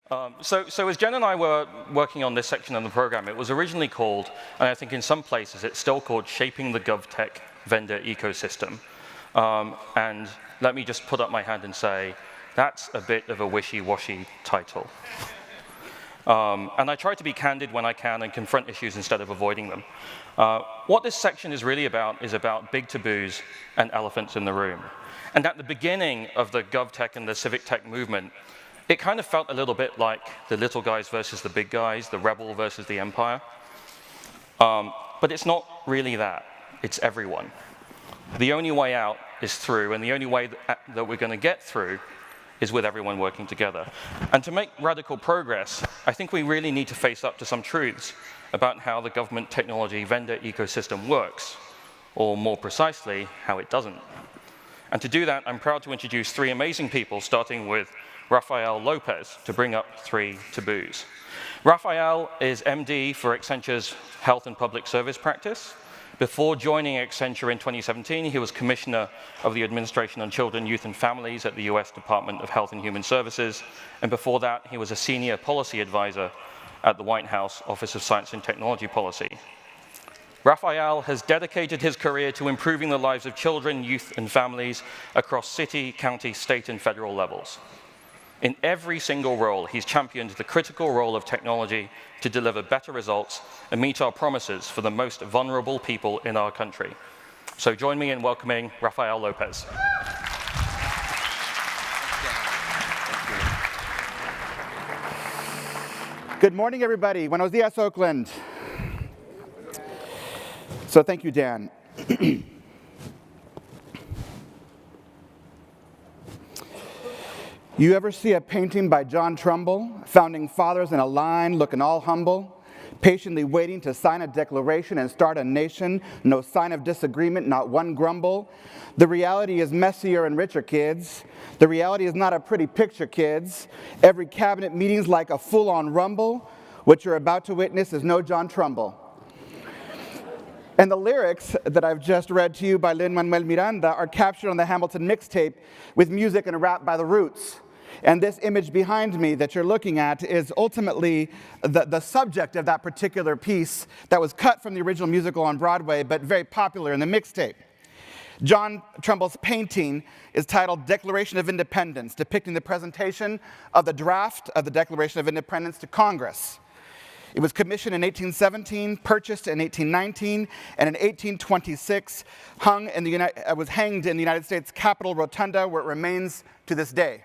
So as Jen and I were working on this section of the program, it was originally called, and I think in some places it's still called, Shaping the GovTech Vendor Ecosystem. And let me just put up my hand and say, that's a bit of a wishy-washy title. And I try to be candid when I can and confront issues instead of avoiding them. What this section is really about is about big taboos and elephants in the room. And at the beginning of the GovTech and the civic tech movement, it kind of felt a little bit like the little guys versus the big guys, the rebel versus the empire. But it's not really that. It's everyone. The only way out is through, and the only way that we're going to get through is with everyone working together. And to make radical progress, I think we really need to face up to some truths about how the government technology vendor ecosystem works, or more precisely, how it doesn't. And to do that, I'm proud to introduce three amazing people, starting with Rafael Lopez, to bring up three taboos. Rafael is MD for Accenture's Health and Public Service practice. Before joining Accenture in 2017, he was Commissioner of the Administration on Children, Youth, and Families at the US Department of Health and Human Services. And before that, he was a Senior Policy Advisor at the White House Office of Science and Technology Policy. Rafael has dedicated his career to improving the lives of children, youth, and families across city, county, state, and federal levels. In every single role, he's championed the critical role of technology to deliver better results and meet our promises for the most vulnerable people in our country. So join me in welcoming Rafael Lopez. Good morning, everybody. Buenos dias, Oakland. So thank you, Dan. You ever see a painting by John Trumbull, founding fathers in a line looking all humble, patiently waiting to sign a declaration and start a nation, no sign of disagreement, not one grumble? The reality is messier and richer, kids. The reality is not a pretty picture, kids. Every cabinet meeting's like a full-on rumble. What you're about to witness is no John Trumbull. And the lyrics that I've just read to you by Lin-Manuel Miranda are captured on the Hamilton mixtape with music and a rap by The Roots. And this image behind me that you're looking at is ultimately the subject of that particular piece that was cut from the original musical on Broadway, but very popular in the mixtape. John Trumbull's painting is titled Declaration of Independence, depicting the presentation of the draft of the Declaration of Independence to Congress. It was commissioned in 1817, purchased in 1819, and in 1826 was hanged in the United States Capitol Rotunda, where it remains to this day.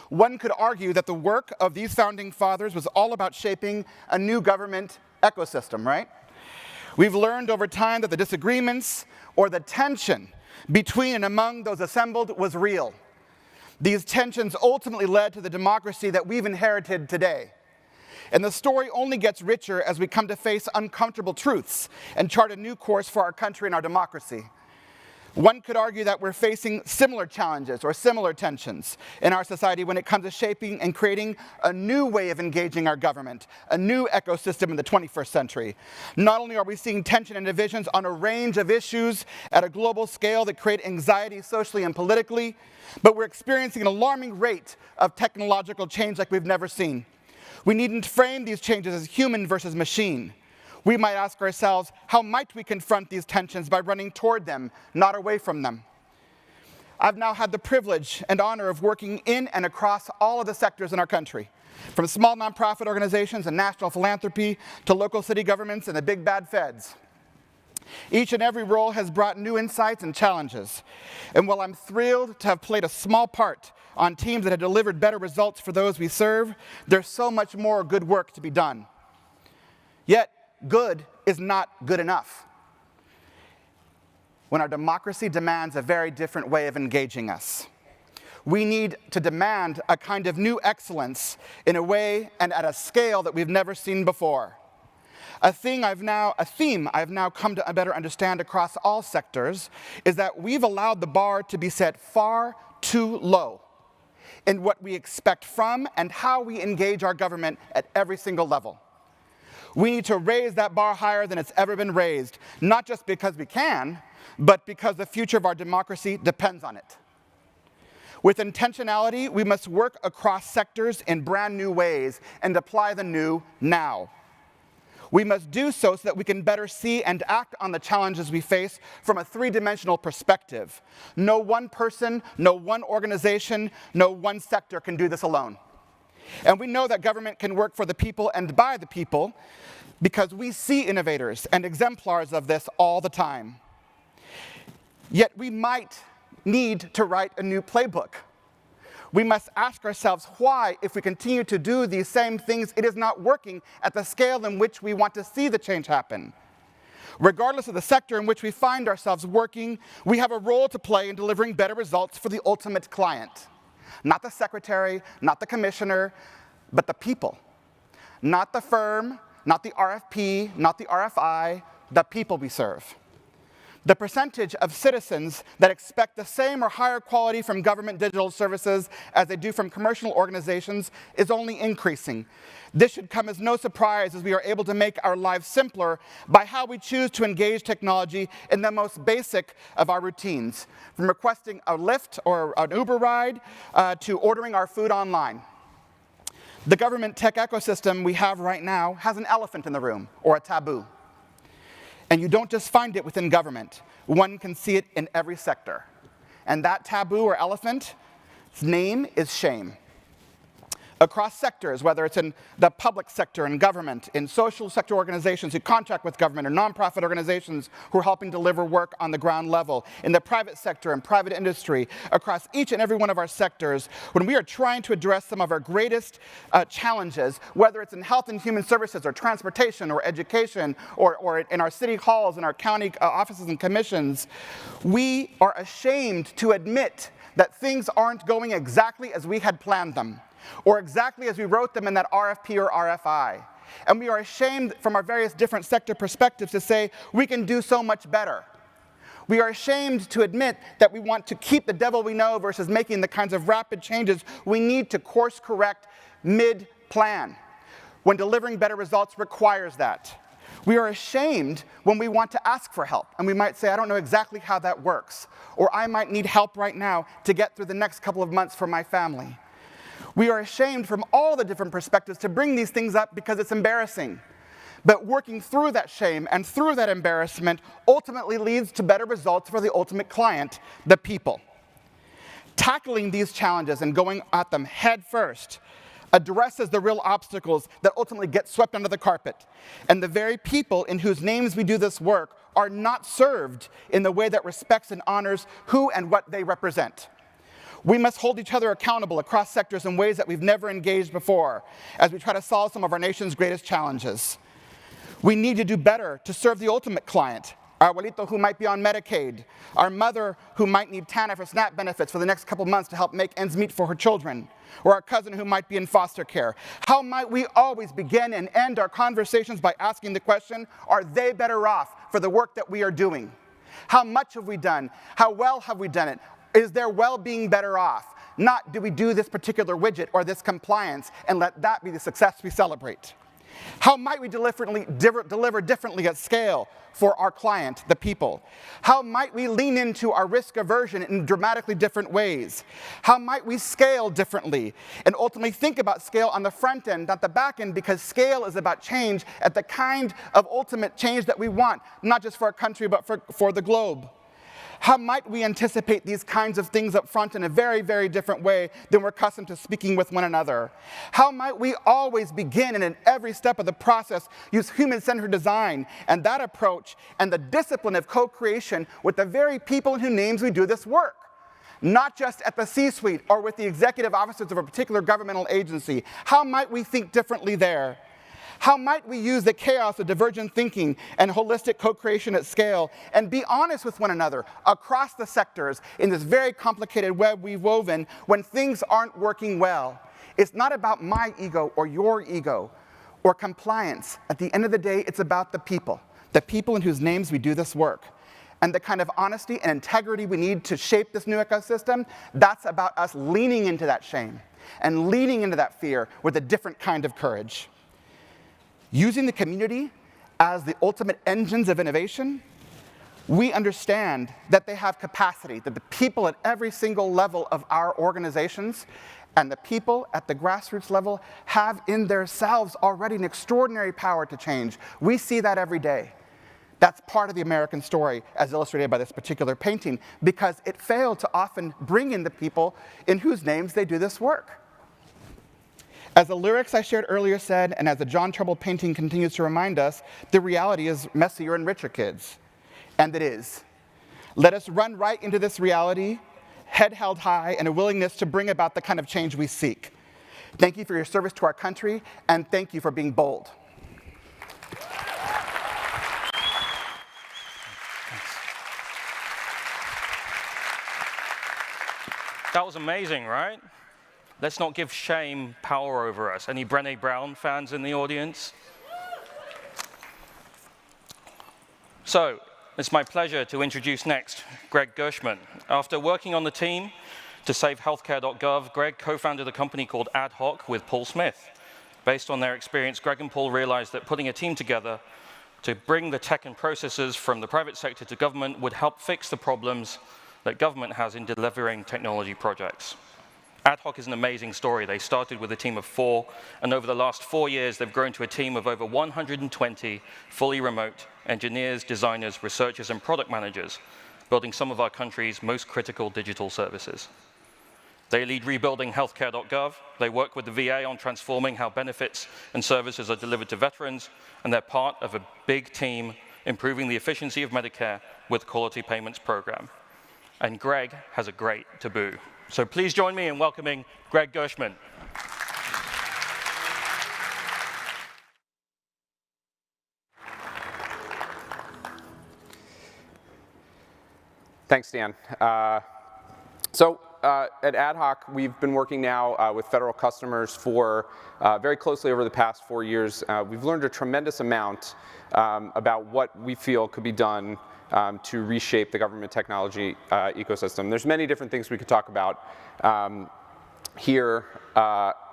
One could argue that the work of these founding fathers was all about shaping a new government ecosystem, right? We've learned over time that the disagreements or the tension between and among those assembled was real. These tensions ultimately led to the democracy that we've inherited today. And the story only gets richer as we come to face uncomfortable truths and chart a new course for our country and our democracy. One could argue that we're facing similar challenges or similar tensions in our society when it comes to shaping and creating a new way of engaging our government, a new ecosystem in the 21st century. Not only are we seeing tension and divisions on a range of issues at a global scale that create anxiety socially and politically, but we're experiencing an alarming rate of technological change like we've never seen. We needn't frame these changes as human versus machine. We might ask ourselves, how might we confront these tensions by running toward them, not away from them? I've now had the privilege and honor of working in and across all of the sectors in our country, from small nonprofit organizations and national philanthropy to local city governments and the big bad feds. Each and every role has brought new insights and challenges. And while I'm thrilled to have played a small part on teams that have delivered better results for those we serve, there's so much more good work to be done. Yet, good is not good enough when our democracy demands a very different way of engaging us. We need to demand a kind of new excellence in a way and at a scale that we've never seen before. A theme I've now come to better understand across all sectors is that we've allowed the bar to be set far too low in what we expect from and how we engage our government at every single level. We need to raise that bar higher than it's ever been raised, not just because we can, but because the future of our democracy depends on it. With intentionality, we must work across sectors in brand new ways and apply the new now. We must do so that we can better see and act on the challenges we face from a three-dimensional perspective. No one person, no one organization, no one sector can do this alone. And we know that government can work for the people and by the people because we see innovators and exemplars of this all the time. Yet we might need to write a new playbook. We must ask ourselves why, if we continue to do these same things, it is not working at the scale in which we want to see the change happen. Regardless of the sector in which we find ourselves working, we have a role to play in delivering better results for the ultimate client. Not the secretary, not the commissioner, but the people. Not the firm, not the RFP, not the RFI, the people we serve. The percentage of citizens that expect the same or higher quality from government digital services as they do from commercial organizations is only increasing. This should come as no surprise as we are able to make our lives simpler by how we choose to engage technology in the most basic of our routines, from requesting a Lyft or an Uber ride to ordering our food online. The government tech ecosystem we have right now has an elephant in the room, or a taboo. And you don't just find it within government. One can see it in every sector. And that taboo or elephant's name is shame. Across sectors, whether it's in the public sector and government, in social sector organizations who contract with government, or nonprofit organizations who are helping deliver work on the ground level, in the private sector and private industry, across each and every one of our sectors, when we are trying to address some of our greatest challenges, whether it's in health and human services, or transportation, or education, or in our city halls and our county offices and commissions, we are ashamed to admit that things aren't going exactly as we had planned them, or exactly as we wrote them in that RFP or RFI. And we are ashamed from our various different sector perspectives to say we can do so much better. We are ashamed to admit that we want to keep the devil we know versus making the kinds of rapid changes we need to course correct mid-plan, when delivering better results requires that. We are ashamed when we want to ask for help, and we might say, I don't know exactly how that works, or I might need help right now to get through the next couple of months for my family. We are ashamed from all the different perspectives to bring these things up because it's embarrassing. But working through that shame and through that embarrassment ultimately leads to better results for the ultimate client, the people. Tackling these challenges and going at them head first addresses the real obstacles that ultimately get swept under the carpet. And the very people in whose names we do this work are not served in the way that respects and honors who and what they represent. We must hold each other accountable across sectors in ways that we've never engaged before as we try to solve some of our nation's greatest challenges. We need to do better to serve the ultimate client, our abuelito who might be on Medicaid, our mother who might need TANF or SNAP benefits for the next couple months to help make ends meet for her children, or our cousin who might be in foster care. How might we always begin and end our conversations by asking the question, are they better off for the work that we are doing? How much have we done? How well have we done it? Is their well-being better off? Not do we do this particular widget or this compliance and let that be the success we celebrate. How might we deliver differently at scale for our client, the people? How might we lean into our risk aversion in dramatically different ways? How might we scale differently and ultimately think about scale on the front end, not the back end, because scale is about change at the kind of ultimate change that we want, not just for our country, but for the globe. How might we anticipate these kinds of things up front in a very, very different way than we're accustomed to speaking with one another? How might we always begin and in every step of the process use human-centered design and that approach and the discipline of co-creation with the very people in whose names we do this work? Not just at the C-suite or with the executive officers of a particular governmental agency. How might we think differently there? How might we use the chaos of divergent thinking and holistic co-creation at scale and be honest with one another across the sectors in this very complicated web we've woven when things aren't working well? It's not about my ego or your ego or compliance. At the end of the day, it's about the people in whose names we do this work. And the kind of honesty and integrity we need to shape this new ecosystem, that's about us leaning into that shame and leaning into that fear with a different kind of courage. Using the community as the ultimate engines of innovation, We understand that they have capacity, that the people at every single level of our organizations and the people at the grassroots level have in themselves already an extraordinary power to change. We see that every day. That's part of the American story, as illustrated by this particular painting, because it failed to often bring in the people in whose names they do this work. As the lyrics I shared earlier said, and as the John Trumbull painting continues to remind us, the reality is messier and richer, kids. And it is. Let us run right into this reality, head held high, and a willingness to bring about the kind of change we seek. Thank you for your service to our country, and thank you for being bold. That was amazing, right? Let's not give shame power over us. Any Brené Brown fans in the audience? So, it's my pleasure to introduce next Greg Gershman. After working on the team to save Healthcare.gov, Greg co-founded a company called Ad Hoc with Paul Smith. Based on their experience, Greg and Paul realized that putting a team together to bring the tech and processes from the private sector to government would help fix the problems that government has in delivering technology projects. Ad Hoc is an amazing story. They started with a team of 4, and over the last 4 years, they've grown to a team of over 120 fully remote engineers, designers, researchers, and product managers, building some of our country's most critical digital services. They lead rebuilding Healthcare.gov. They work with the VA on transforming how benefits and services are delivered to veterans, and they're part of a big team improving the efficiency of Medicare with Quality Payments Program. And Greg has a great taboo. So please join me in welcoming Greg Gershman. Thanks, Dan. At Ad Hoc, we've been working now with federal customers for very closely over the past 4 years. We've learned a tremendous amount about what we feel could be done to reshape the government technology ecosystem. There's many different things we could talk about here.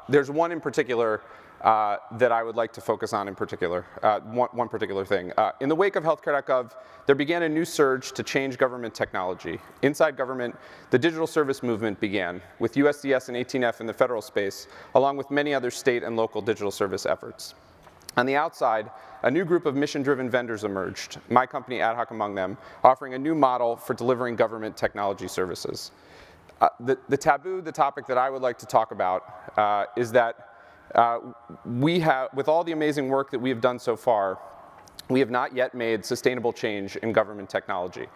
There's one in particular that I would like to focus on in particular, one particular thing. In the wake of Healthcare.gov, there began a new surge to change government technology. Inside government, the digital service movement began, with USDS and 18F in the federal space, along with many other state and local digital service efforts. On the outside, a new group of mission-driven vendors emerged, my company Ad Hoc among them, offering a new model for delivering government technology services. The topic that I would like to talk about is that we have, with all the amazing work that we have done so far, we have not yet made sustainable change in government technology.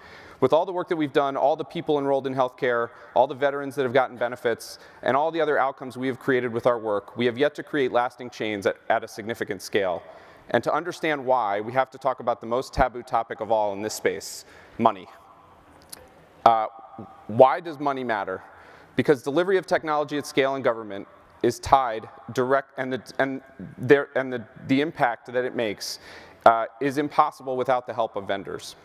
With all the work that we've done, all the people enrolled in healthcare, all the veterans that have gotten benefits, and all the other outcomes we have created with our work, we have yet to create lasting change at a significant scale. And to understand why, we have to talk about the most taboo topic of all in this space, money. Why does money matter? Because delivery of technology at scale in government is tied direct, and the impact that it makes is impossible without the help of vendors.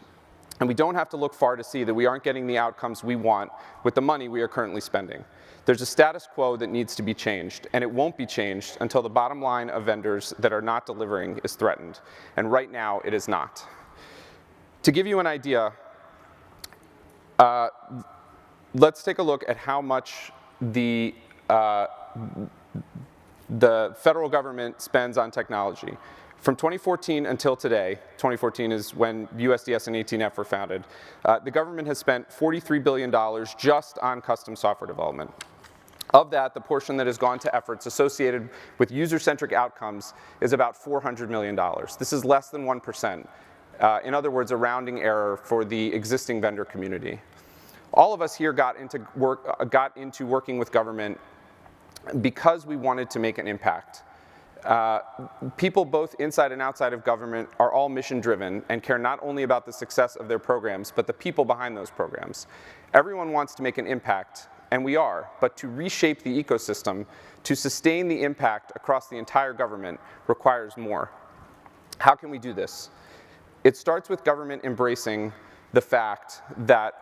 And we don't have to look far to see that we aren't getting the outcomes we want with the money we are currently spending. There's a status quo that needs to be changed, and it won't be changed until the bottom line of vendors that are not delivering is threatened. And right now, it is not. To give you an idea, let's take a look at how much the federal government spends on technology. From 2014 until today, 2014 is when USDS and 18F were founded, the government has spent $43 billion just on custom software development. Of that, the portion that has gone to efforts associated with user-centric outcomes is about $400 million. This is less than 1%. In other words, a rounding error for the existing vendor community. All of us here got into working with government because we wanted to make an impact. People both inside and outside of government are all mission-driven and care not only about the success of their programs, but the people behind those programs. Everyone wants to make an impact, and we are, but to reshape the ecosystem, to sustain the impact across the entire government requires more. How can we do this? It starts with government embracing the fact that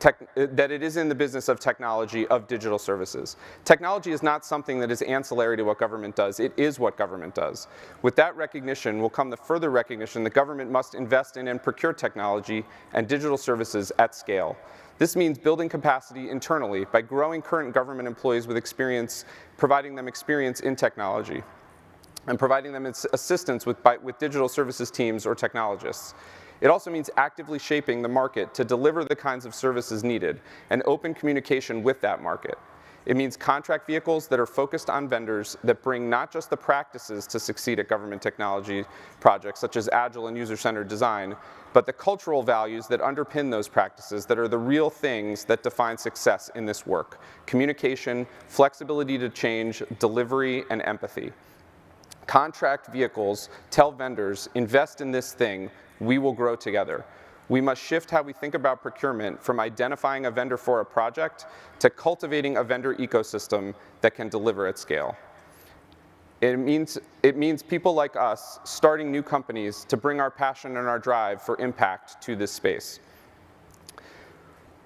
that it is in the business of technology, of digital services. Technology is not something that is ancillary to what government does. It is what government does. With that recognition will come the further recognition that government must invest in and procure technology and digital services at scale. This means building capacity internally by growing current government employees with experience, providing them experience in technology, and providing them assistance with digital services teams or technologists. It also means actively shaping the market to deliver the kinds of services needed and open communication with that market. It means contract vehicles that are focused on vendors that bring not just the practices to succeed at government technology projects, such as agile and user-centered design, but the cultural values that underpin those practices that are the real things that define success in this work: communication, flexibility to change, delivery, and empathy. Contract vehicles tell vendors, invest in this thing, we will grow together. We must shift how we think about procurement from identifying a vendor for a project to cultivating a vendor ecosystem that can deliver at scale. It means people like us starting new companies to bring our passion and our drive for impact to this space.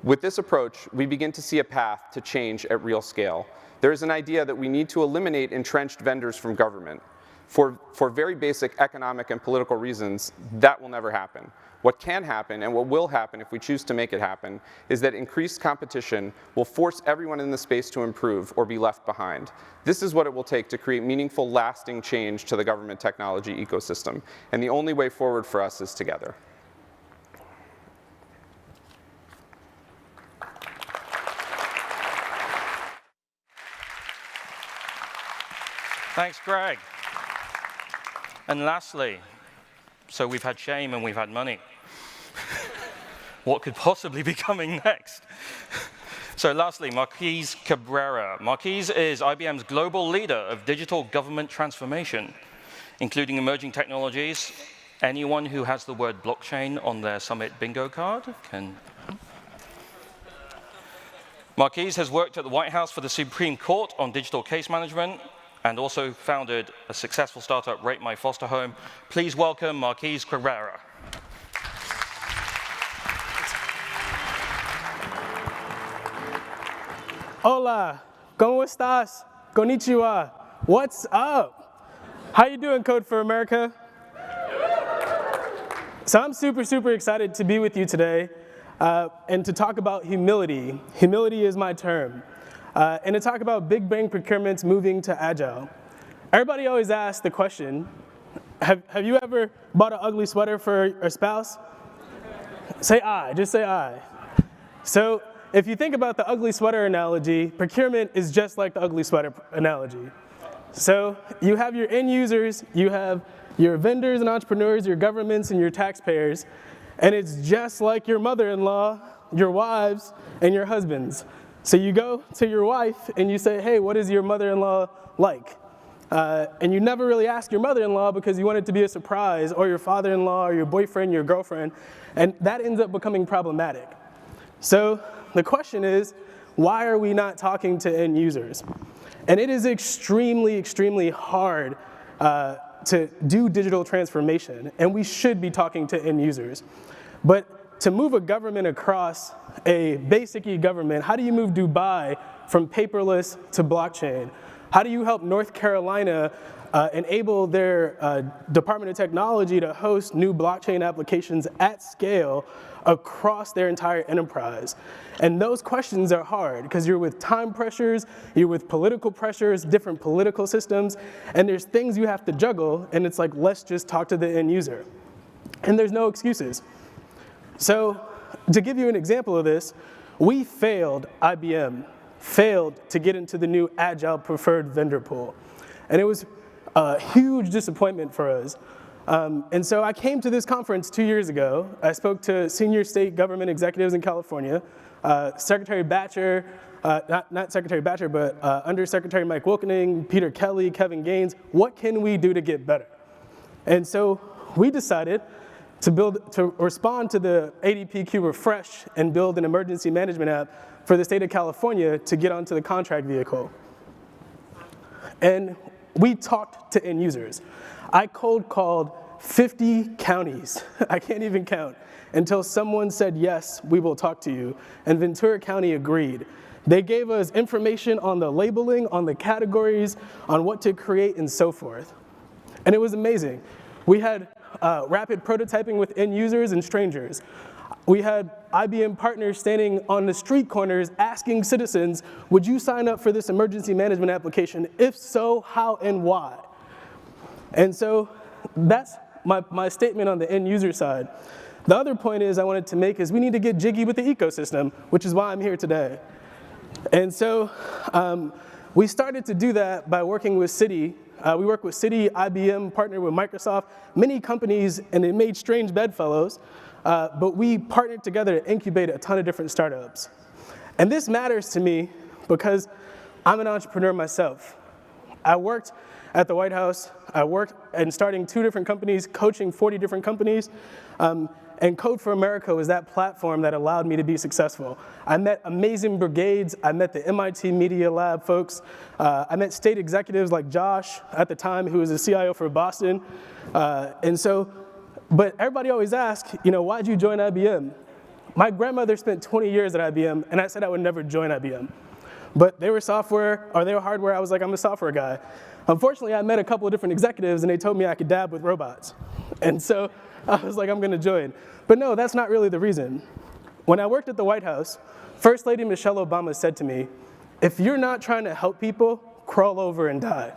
With this approach, we begin to see a path to change at real scale. There is an idea that we need to eliminate entrenched vendors from government. For very basic economic and political reasons, that will never happen. What can happen, and what will happen if we choose to make it happen, is that increased competition will force everyone in the space to improve or be left behind. This is what it will take to create meaningful, lasting change to the government technology ecosystem. And the only way forward for us is together. Thanks, Greg. And lastly, so we've had shame and we've had money. What could possibly be coming next? So lastly, Marquis Carbrera. Marquis is IBM's global leader of digital government transformation, including emerging technologies. Anyone who has the word blockchain on their summit bingo card can. Marquis has worked at the White House for the Supreme Court on digital case management, and also founded a successful startup, Rate My Foster Home. Please welcome Marquis Carbrera. Hola, ¿cómo estás? Konnichiwa. What's up? How you doing, Code for America? So I'm super excited to be with you today and to talk about humility. Humility is my term. And to talk about big bang procurements moving to agile. Everybody always asks the question, have you ever bought an ugly sweater for a spouse? Say aye, just say aye. So if you think about the ugly sweater analogy, procurement is just like the ugly sweater analogy. So you have your end users, you have your vendors and entrepreneurs, your governments and your taxpayers, and it's just like your mother-in-law, your wives, and your husbands. So you go to your wife and you say, hey, what is your mother-in-law like? And you never really ask your mother-in-law because you want it to be a surprise, or your father-in-law, or your boyfriend, your girlfriend, and that ends up becoming problematic. So the question is, why are we not talking to end users? And it is extremely hard to do digital transformation, and we should be talking to end users. But to move a government across a basic e-government, how do you move Dubai from paperless to blockchain? How do you help North Carolina enable their Department of Technology to host new blockchain applications at scale across their entire enterprise? And those questions are hard because you're with time pressures, you're with political pressures, different political systems, and there's things you have to juggle, and it's like, let's just talk to the end user. And there's no excuses. So to give you an example of this, we failed, IBM, failed to get into the new Agile preferred vendor pool. And it was a huge disappointment for us. And so I came to this conference 2 years ago. I spoke to senior state government executives in California, Secretary Batcher, not Secretary Batcher, but Undersecretary Mike Wilkening, Peter Kelly, Kevin Gaines. What can we do to get better? And so we decided to respond to the ADPQ refresh and build an emergency management app for the state of California to get onto the contract vehicle. And we talked to end users. I cold called 50 counties, I can't even count, until someone said, yes, we will talk to you, and Ventura County agreed. They gave us information on the labeling, on the categories, on what to create, and so forth. And it was amazing. We had rapid prototyping with end users and strangers. We had IBM partners standing on the street corners asking citizens, would you sign up for this emergency management application? If so, how and why? And so that's my statement on the end user side. The other point I wanted to make is we need to get jiggy with the ecosystem, which is why I'm here today. And so we started to do that by working with Citi. We work with Citi, IBM, partnered with Microsoft, many companies, and it made strange bedfellows. But we partnered together to incubate a ton of different startups. And this matters to me because I'm an entrepreneur myself. I worked at the White House. I worked in starting 2 different companies, coaching 40 different companies. And Code for America was that platform that allowed me to be successful. I met amazing brigades. I met the MIT Media Lab folks. I met state executives like Josh at the time, who was the CIO for Boston. But everybody always asks, why'd you join IBM? My grandmother spent 20 years at IBM, and I said I would never join IBM. But they were software, or they were hardware. I was like, I'm a software guy. Unfortunately, I met a couple of different executives, and they told me I could dab with robots. And so I was like, I'm going to join. But no, that's not really the reason. When I worked at the White House, First Lady Michelle Obama said to me, if you're not trying to help people, crawl over and die.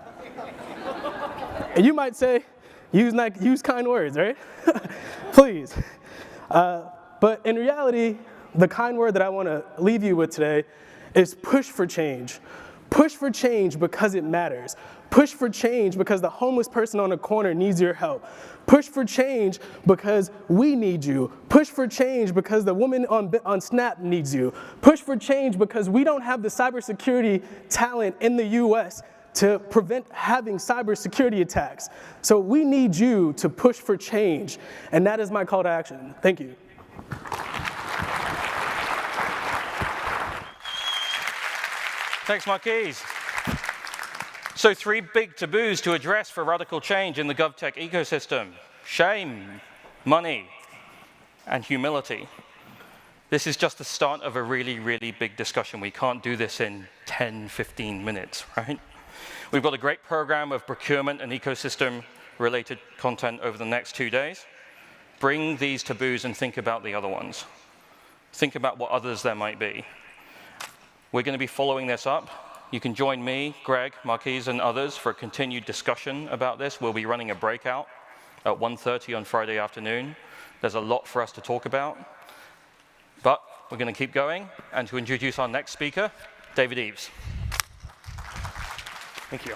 And you might say, use kind words, right? Please. But in reality, the kind word that I want to leave you with today is push for change. Push for change because it matters. Push for change because the homeless person on the corner needs your help. Push for change because we need you. Push for change because the woman on Snap needs you. Push for change because we don't have the cybersecurity talent in the US to prevent having cybersecurity attacks. So we need you to push for change, and that is my call to action. Thank you. Thanks, Marquis. So 3 big taboos to address for radical change in the GovTech ecosystem: shame, money, and humility. This is just the start of a really, really big discussion. We can't do this in 10, 15 minutes, right? We've got a great program of procurement and ecosystem-related content over the next 2 days. Bring these taboos and think about the other ones. Think about what others there might be. We're going to be following this up. You can join me, Greg, Marquis, and others for a continued discussion about this. We'll be running a breakout at 1:30 on Friday afternoon. There's a lot for us to talk about. But we're going to keep going. And to introduce our next speaker, David Eves. Thank you.